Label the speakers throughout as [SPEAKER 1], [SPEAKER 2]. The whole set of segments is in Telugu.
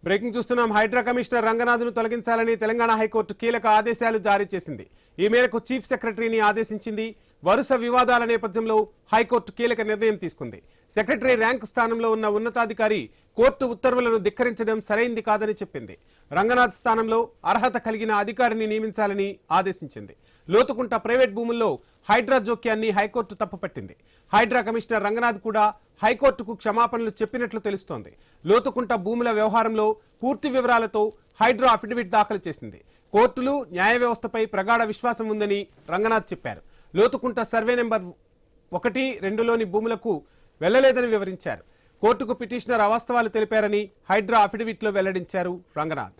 [SPEAKER 1] బ్రేకింగ్ చూస్తున్నాం. హైడ్రా కమిషనర్ రంగనాథ్ను తొలగించాలని తెలంగాణ హైకోర్టు కీలక ఆదేశాలు జారీ చేసింది. ఈ మేరకు చీఫ్ సెక్రటరీని ఆదేశించింది. వరుస వివాదాల నేపథ్యంలో హైకోర్టు కీలక నిర్ణయం తీసుకుంది. సెక్రటరీ ర్యాంక్ స్థానంలో ఉన్న ఉన్నతాధికారి కోర్టు ఉత్తర్వులను ధిక్కరించడం సరైంది కాదని చెప్పింది. రంగనాథ్ స్థానంలో అర్హత కలిగిన అధికారిని నియమించాలని ఆదేశించింది. లోతుకుంట ప్రైవేట్ భూముల్లో హైడ్రా జోక్యాన్ని హైకోర్టు తప్పుపట్టింది. హైడ్రా కమిషనర్ రంగనాథ్ కూడా హైకోర్టుకు క్షమాపణలు చెప్పినట్లు తెలుస్తోంది. లోతుకుంట భూముల వ్యవహారంలో పూర్తి వివరాలతో హైడ్రా అఫిడవిట్ దాఖలు చేసింది. కోర్టులు న్యాయ వ్యవస్థపై ప్రగాఢ విశ్వాసం ఉందని రంగనాథ్ చెప్పారు. లోతుకుంట సర్వే నెంబర్ 1, 2లోని భూములకు వెళ్లలేదని వివరించారు. కోర్టుకు పిటిషనర్ అవాస్తవాలు తెలిపారని హైడ్రా అఫిడవిట్లో వెల్లడించారు రంగనాథ్.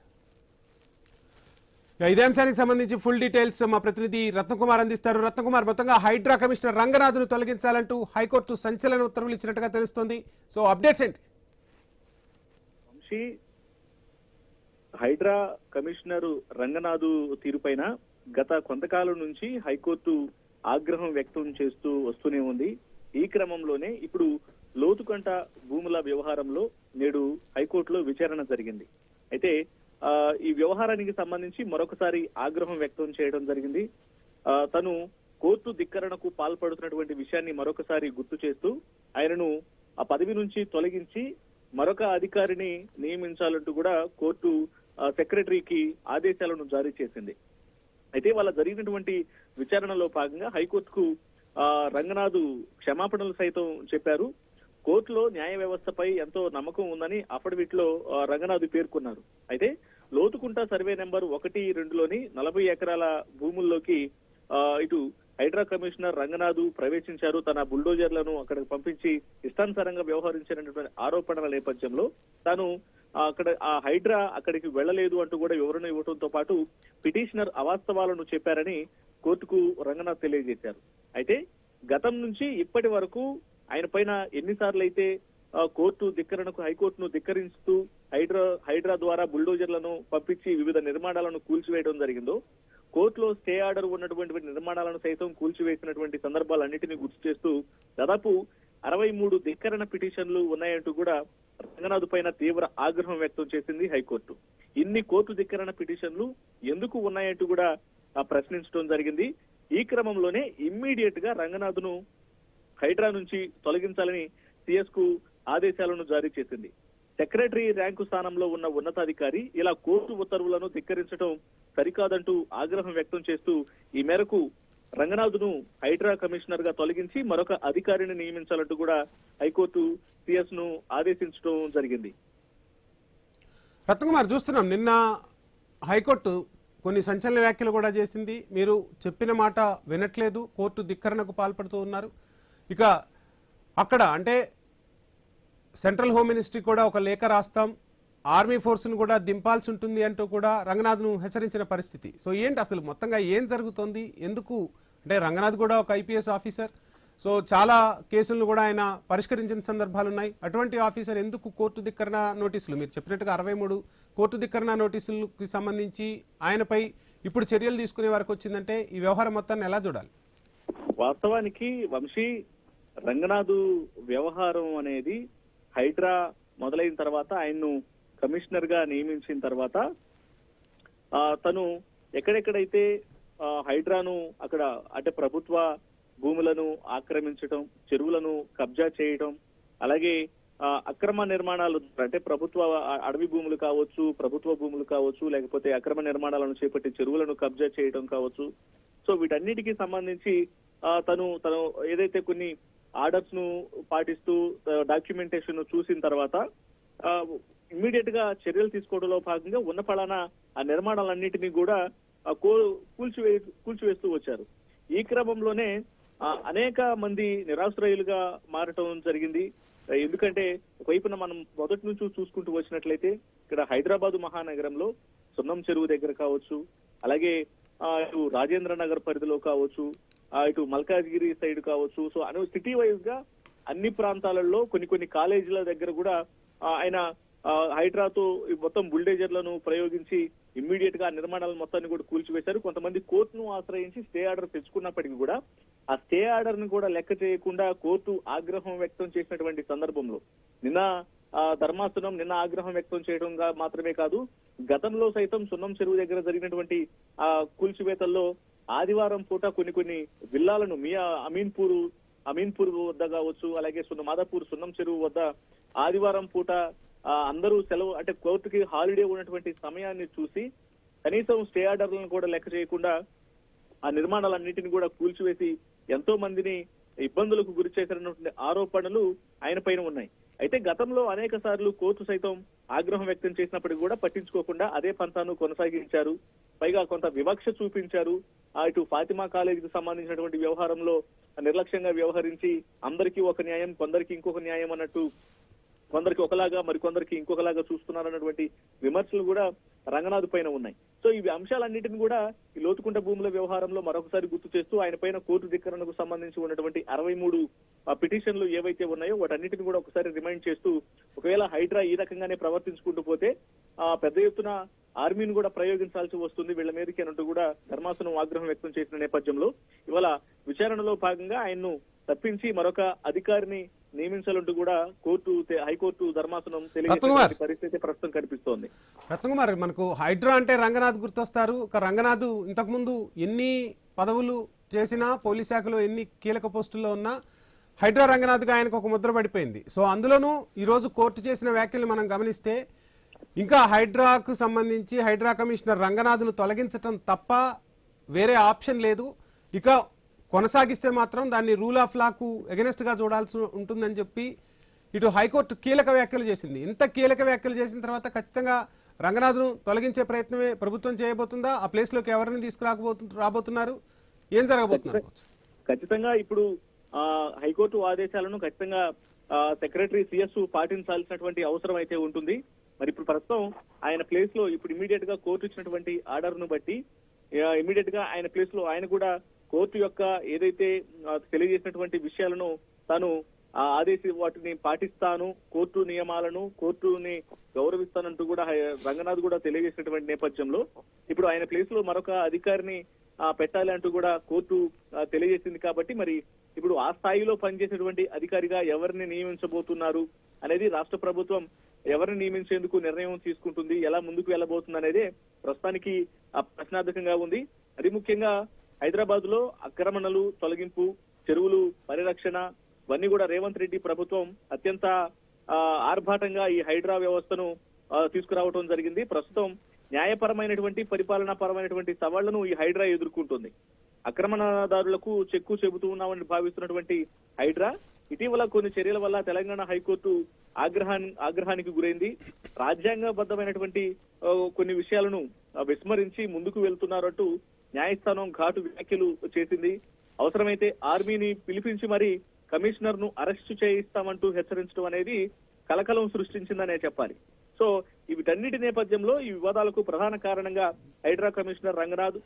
[SPEAKER 1] ఇదే అంశానికి సంబంధించి ఫుల్ డీటెయిల్స్ మా ప్రతినిధి రత్నకుమార్ అందిస్తారు. రత్నకుమార్, మొత్తంగా హైడ్రా కమిషనర్ రంగనాథ్ను తొలగించాలంటూ హైకోర్టు సంచలన ఉత్తర్వులు ఇచ్చినట్టుగా తెలుస్తోంది. సో అప్డేట్స్ ఏంటి?
[SPEAKER 2] హైడ్రా కమిషనర్ రంగనాథ్ తీరుపైన గత కొంతకాలం నుంచి హైకోర్టు ఆగ్రహం వ్యక్తం చేస్తూ వస్తూనే ఉంది. ఈ క్రమంలోనే ఇప్పుడు లోతుకంట భూముల వ్యవహారంలో నేడు హైకోర్టులో విచారణ జరిగింది. అయితే ఈ వ్యవహారానికి సంబంధించి మరొకసారి ఆగ్రహం వ్యక్తం చేయడం జరిగింది. తను కోర్టు ధిక్కరణకు పాల్పడుతున్నటువంటి విషయాన్ని మరొకసారి గుర్తు చేస్తూ ఆయనను ఆ పదవి నుంచి తొలగించి మరొక అధికారిని నియమించాలంటూ కూడా కోర్టు సెక్రటరీకి ఆదేశాలను జారీ చేసింది. అయితే వాళ్ళ జరిగినటువంటి విచారణలో భాగంగా హైకోర్టుకు రంగనాథ్ క్షమాపణలు సైతం చెప్పారు. కోర్టులో న్యాయ వ్యవస్థపై ఎంతో నమ్మకం ఉందని అఫిడవిట్ లో రంగనాథ్ పేర్కొన్నారు. అయితే లోతుకుంట సర్వే నెంబర్ 1, 2లోని 40 ఎకరాల భూముల్లోకి ఇటు హైడ్రా కమిషనర్ రంగనాథ్ ప్రవేశించారు. తన బుల్డోజర్లను అక్కడికి పంపించి ఇష్టానుసారంగా వ్యవహరించినటువంటి ఆరోపణల నేపథ్యంలో తాను అక్కడ ఆ హైడ్రా అక్కడికి వెళ్లలేదు అంటూ కూడా వివరణ ఇవ్వడంతో పాటు పిటిషనర్ అవాస్తవాలను చెప్పారని కోర్టుకు రంగనాథ్ తెలియజేశారు. అయితే గతం నుంచి ఇప్పటి వరకు ఆయన పైన ఎన్నిసార్లు అయితే కోర్టు ధిక్కరణకు హైకోర్టును ధిక్కరిస్తూ హైడ్రా ద్వారా బుల్డోజర్లను పంపించి వివిధ నిర్మాణాలను కూల్చివేయడం జరిగిందో, కోర్టులో స్టే ఆర్డర్ ఉన్నటువంటి నిర్మాణాలను సైతం కూల్చివేసినటువంటి సందర్భాలన్నింటినీ గుర్తు చేస్తూ దాదాపు 63 ధిక్కరణ పిటిషన్లు ఉన్నాయంటూ కూడా రంగనాథ్ పైన తీవ్ర ఆగ్రహం వ్యక్తం చేసింది హైకోర్టు. ఇన్ని కోర్టు ధిక్కరణ పిటిషన్లు ఎందుకు ఉన్నాయంటూ కూడా ప్రశ్నించడం జరిగింది. ఈ క్రమంలోనే ఇమ్మీడియట్ గా రంగనాథ్ ను హైడ్రా నుంచి తొలగించాలని సిఎస్ కు ఆదేశాలను జారీ చేసింది. సెక్రటరీ ర్యాంకు స్థానంలో ఉన్న ఉన్నతాధికారి ఇలా కోర్టు ఉత్తర్వులను ధిక్కరించడం సరికాదంటూ ఆగ్రహం వ్యక్తం చేస్తూ ఈ మేరకు రంగనాథ్ ను హైడ్రా కమిషనర్ గా తొలగించి మరొక అధికారిని నియమించాలంటూ కూడా హైకోర్టు సిఎస్ ను ఆదేశించడం జరిగింది.
[SPEAKER 1] రత్నకుమార్, చూస్తున్నాం నిన్న హైకోర్టు కొన్ని సంచలన వ్యాఖ్యలు కూడా చేసింది. మీరు చెప్పిన మాట వినట్లేదు, కోర్టు ధిక్కరణకు పాల్పడుతూ ఉన్నారు. ఇక అక్కడ అంటే సెంట్రల్ హోమ్ మినిస్ట్రీ కూడా ఒక లేఖ రాస్తాం, ఆర్మీ ఫోర్స్ను కూడా దింపాల్సి ఉంటుంది అంటూ కూడా రంగనాథ్ను హెచ్చరించిన పరిస్థితి. సో ఏంటి అసలు మొత్తంగా ఏం జరుగుతోంది? ఎందుకు అంటే రంగనాథ్ కూడా ఒక ఐపీఎస్ ఆఫీసర్, సో చాలా కేసులను కూడా ఆయన పరిష్కరించిన సందర్భాలు ఉన్నాయి. అటువంటి ఆఫీసర్ ఎందుకు కోర్టు ధిక్కరణ నోటీసులు, మీరు చెప్పినట్టుగా 63 కోర్టు ధిక్కరణ నోటీసులకు సంబంధించి ఆయనపై ఇప్పుడు చర్యలు తీసుకునే వరకు వచ్చిందంటే ఈ వ్యవహారం మొత్తాన్ని ఎలా చూడాలి?
[SPEAKER 2] వాస్తవానికి వంశీ, రంగనాథ్ వ్యవహారం అనేది హైడ్రా మొదలైన తర్వాత ఆయన్ను కమిషనర్ గా నియమించిన తర్వాత తను ఎక్కడెక్కడైతే హైడ్రాను అక్కడ అంటే ప్రభుత్వ భూములను ఆక్రమించడం, చెరువులను కబ్జా చేయడం, అలాగే అక్రమ నిర్మాణాలు అంటే ప్రభుత్వ అడవి భూములు కావచ్చు, ప్రభుత్వ భూములు కావచ్చు, లేకపోతే అక్రమ నిర్మాణాలను చేపట్టి చెరువులను కబ్జా చేయడం కావచ్చు. సో వీటన్నిటికీ సంబంధించి తను ఏదైతే కొన్ని ఆర్డర్స్ ను పాటిస్తూ డాక్యుమెంటేషన్ చూసిన తర్వాత ఇమ్మీడియట్ గా చర్యలు తీసుకోవడంలో భాగంగా ఉన్న పలానా ఆ నిర్మాణాలన్నింటినీ కూడా కూల్చివేస్తూ వచ్చారు. ఈ క్రమంలోనే అనేక మంది నిరాశ్రయులుగా మారటం జరిగింది. ఎందుకంటే ఒకవైపున మనం మొదటి నుంచి చూసుకుంటూ వచ్చినట్లయితే ఇక్కడ హైదరాబాద్ మహానగరంలో సున్నం చెరువు దగ్గర కావచ్చు, అలాగే ఇటు రాజేంద్ర నగర్ పరిధిలో కావచ్చు, ఇటు మల్కాజ్గిరి సైడ్ కావచ్చు, సో సిటీ వైజ్ గా అన్ని ప్రాంతాలలో కొన్ని కాలేజీల దగ్గర కూడా ఆయన హైడ్రాతో మొత్తం బుల్డేజర్లను ప్రయోగించి ఇమ్మీడియట్ గా నిర్మాణాల మొత్తాన్ని కూడా కూల్చివేశారు. కొంతమంది కోర్టును ఆశ్రయించి స్టే ఆర్డర్ తెచ్చుకున్నప్పటికీ కూడా ఆ స్టే ఆర్డర్ ని కూడా లెక్క చేయకుండా కోర్టు ఆగ్రహం వ్యక్తం చేసినటువంటి సందర్భంలో నిన్న ధర్మాసనం నిన్న ఆగ్రహం వ్యక్తం చేయడం మాత్రమే కాదు, గతంలో సైతం సున్నం చెరువు దగ్గర జరిగినటువంటి కూల్చివేతల్లో ఆదివారం పూట కొన్ని విల్లాలను మియా అమీన్పూర్ వద్ద కావచ్చు, అలాగే మాదాపూర్ సున్నం చెరువు వద్ద ఆదివారం పూట అందరూ సెలవు అంటే కోర్టుకి హాలిడే ఉన్నటువంటి సమయాన్ని చూసి కనీసం స్టే ఆర్డర్లను కూడా లెక్క చేయకుండా ఆ నిర్మాణాలన్నింటినీ కూడా కూల్చివేసి ఎంతో మందిని ఇబ్బందులకు గురి చేసినటువంటి ఆరోపణలు ఆయన పైన ఉన్నాయి. అయితే గతంలో అనేక సార్లు కోర్టు సైతం ఆగ్రహం వ్యక్తం చేసినప్పటికీ కూడా పట్టించుకోకుండా అదే పంతాను కొనసాగించారు. పైగా కొంత వివక్ష చూపించారు. ఇటు ఫాతిమా కాలేజీకి సంబంధించినటువంటి వ్యవహారంలో నిర్లక్ష్యంగా వ్యవహరించి అందరికీ ఒక న్యాయం, కొందరికి ఇంకొక న్యాయం అన్నట్టు, కొందరికి ఒకలాగా మరికొందరికి ఇంకొకలాగా చూస్తున్నారన్నటువంటి విమర్శలు కూడా రంగనాథ్ పైన ఉన్నాయి. సో ఈ అంశాలన్నింటినీ కూడా ఈ లోతుకుంట భూముల వ్యవహారంలో మరొకసారి గుర్తు చేస్తూ ఆయన పైన కోర్టు ధిక్కరణకు సంబంధించి ఉన్నటువంటి 63 పిటిషన్లు ఏవైతే ఉన్నాయో వాటన్నిటిని కూడా ఒకసారి రిమైండ్ చేస్తూ, ఒకవేళ హైడ్రా ఈ రకంగానే ప్రవర్తించుకుంటూ పోతే పెద్ద ఎత్తున ఆర్మీని కూడా ప్రయోగించాల్సి వస్తుంది వీళ్ళ మీదకి అన్నట్టు కూడా ధర్మాసనం ఆగ్రహం వ్యక్తం చేసిన నేపథ్యంలో ఇవాళ విచారణలో భాగంగా ఆయన్ను తప్పించి మరొక అధికారిని నియమించాలంటూ కూడా హైకోర్టు ధర్మాసనం తెలియజేసిన పరిస్థితి ప్రస్తుతం కనిపిస్తోంది.
[SPEAKER 1] రత్నకుమార్, మనకు హైడ్రా అంటే రంగనాథ్ గుర్తొస్తారు. రంగనాథ్ ఇంతకుముందు ఎన్ని పదవులు చేసినా, పోలీస్ శాఖలో ఎన్ని కీలక పోస్టుల్లో ఉన్నా హైడ్రా రంగనాథ్గా ఆయనకు ఒక ముద్ర పడిపోయింది. సో అందులోనూ ఈరోజు కోర్టు చేసిన వ్యాఖ్యలు మనం గమనిస్తే ఇంకా హైడ్రాకు సంబంధించి హైడ్రా కమిషనర్ రంగనాథ్ను తొలగించటం తప్ప వేరే ఆప్షన్ లేదు. ఇక కొనసాగిస్తే మాత్రం దాన్ని రూల్ ఆఫ్ లాకు ఎగెనెస్ట్గా చూడాల్సి ఉంటుందని చెప్పి ఇటు హైకోర్టు కీలక వ్యాఖ్యలు చేసింది. ఇంత కీలక వ్యాఖ్యలు చేసిన తర్వాత ఖచ్చితంగా రంగనాథ్ను తొలగించే ప్రయత్నమే ప్రభుత్వం చేయబోతుందా? ఆ ప్లేస్లోకి ఎవరిని రాబోతున్నారు? ఏం జరగబోతున్నారు?
[SPEAKER 2] ఖచ్చితంగా ఇప్పుడు హైకోర్టు ఆదేశాలను ఖచ్చితంగా సెక్రటరీ సిఎస్ పాటించాల్సినటువంటి అవసరం అయితే ఉంటుంది. మరి ఇప్పుడు ప్రస్తుతం ఆయన ప్లేస్ లో ఇప్పుడు ఇమీడియట్ గా కోర్టు ఇచ్చినటువంటి ఆర్డర్ ను బట్టి ఇమీడియట్ గా ఆయన ప్లేస్ లో ఆయన కూడా కోర్టు యొక్క ఏదైతే తెలియజేసినటువంటి విషయాలను తాను వాటిని పాటిస్తాను, కోర్టు నియమాలను, కోర్టుని గౌరవిస్తానంటూ కూడా రంగనాథ్ కూడా తెలియజేసినటువంటి నేపథ్యంలో ఇప్పుడు ఆయన ప్లేస్ లో మరొక అధికారిని పెట్టాలి అంటూ కూడా కోర్టు తెలియజేసింది. కాబట్టి మరి ఇప్పుడు ఆ స్థాయిలో పనిచేసేటువంటి అధికారిగా ఎవరిని నియమించబోతున్నారు అనేది రాష్ట్ర ప్రభుత్వం ఎవరిని నియమించేందుకు నిర్ణయం తీసుకుంటుంది, ఎలా ముందుకు వెళ్ళబోతుంది అనేది ప్రస్తుతానికి ప్రశ్నార్థకంగా ఉంది. అది ముఖ్యంగా హైదరాబాద్ లో ఆక్రమణలు తొలగింపు, చెరువులు పరిరక్షణ ఇవన్నీ కూడా రేవంత్ రెడ్డి ప్రభుత్వం అత్యంత ఆర్భాటంగా ఈ హైడ్రా వ్యవస్థను తీసుకురావడం జరిగింది. ప్రస్తుతం న్యాయపరమైనటువంటి పరిపాలనా పరమైనటువంటి సవాళ్లను ఈ హైడ్రా ఎదుర్కొంటుంది. ఆక్రమణదారులకు చెక్కు చెబుతూ ఉన్నామని భావిస్తున్నటువంటి హైడ్రా ఇటీవల కొన్ని చర్యల వల్ల తెలంగాణ హైకోర్టు ఆగ్రహానికి గురైంది. రాజ్యాంగబద్ధమైనటువంటి కొన్ని విషయాలను విస్మరించి ముందుకు వెళ్తున్నారంటూ న్యాయస్థానం ఘాటు వ్యాఖ్యలు చేసింది. అవసరమైతే ఆర్మీని పిలిపించి మరి కమిషనర్ ను అరెస్టు చేయిస్తామంటూ హెచ్చరించడం అనేది కలకలం సృష్టించిందనే చెప్పాలి. సో వీటన్నిటి నేపథ్యంలో ఈ వివాదాలకు ప్రధాన కారణంగా హైడ్రా కమిషనర్ రంగనాథ్,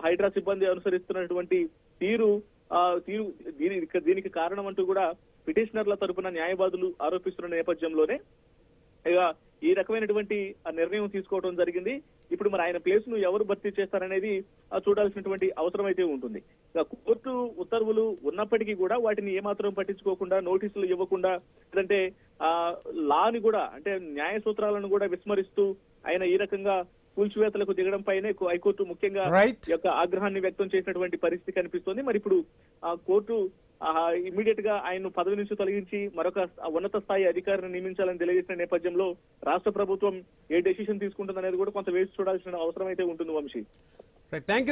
[SPEAKER 2] హైడ్రా సిబ్బంది అనుసరిస్తున్నటువంటి తీరు దీనికి కారణం అంటూ కూడా పిటిషనర్ల తరపున న్యాయవాదులు ఆరోపిస్తున్న నేపథ్యంలోనే ఇక ఈ రకమైనటువంటి నిర్ణయం తీసుకోవడం జరిగింది. ఇప్పుడు మరి ఆయన ప్లేస్ ను ఎవరు భర్తీ చేస్తారనేది చూడాల్సినటువంటి అవసరం అయితే ఉంటుంది. ఇక కోర్టు ఉత్తర్వులు ఉన్నప్పటికీ కూడా వాటిని ఏమాత్రం పట్టించుకోకుండా, నోటీసులు ఇవ్వకుండా, లేదంటే లాని కూడా అంటే న్యాయ సూత్రాలను కూడా విస్మరిస్తూ ఆయన ఈ రకంగా కూల్చివేతలకు దిగడం పైనే హైకోర్టు ముఖ్యంగా యొక్క ఆగ్రహాన్ని వ్యక్తం చేసినటువంటి పరిస్థితి కనిపిస్తోంది. మరి ఇప్పుడు కోర్టు ఇమీడియట్ గా ఆయన పదవి నుంచి తొలగించి మరొక ఉన్నత స్థాయి అధికారిని నియమించాలని తెలియజేసిన నేపథ్యంలో రాష్ట్ర ప్రభుత్వం ఏ డెసిషన్ తీసుకుంటుంది అనేది కూడా కొంత వేసి చూడాల్సిన అవసరం అయితే ఉంటుంది. Vamshi,
[SPEAKER 1] thank you.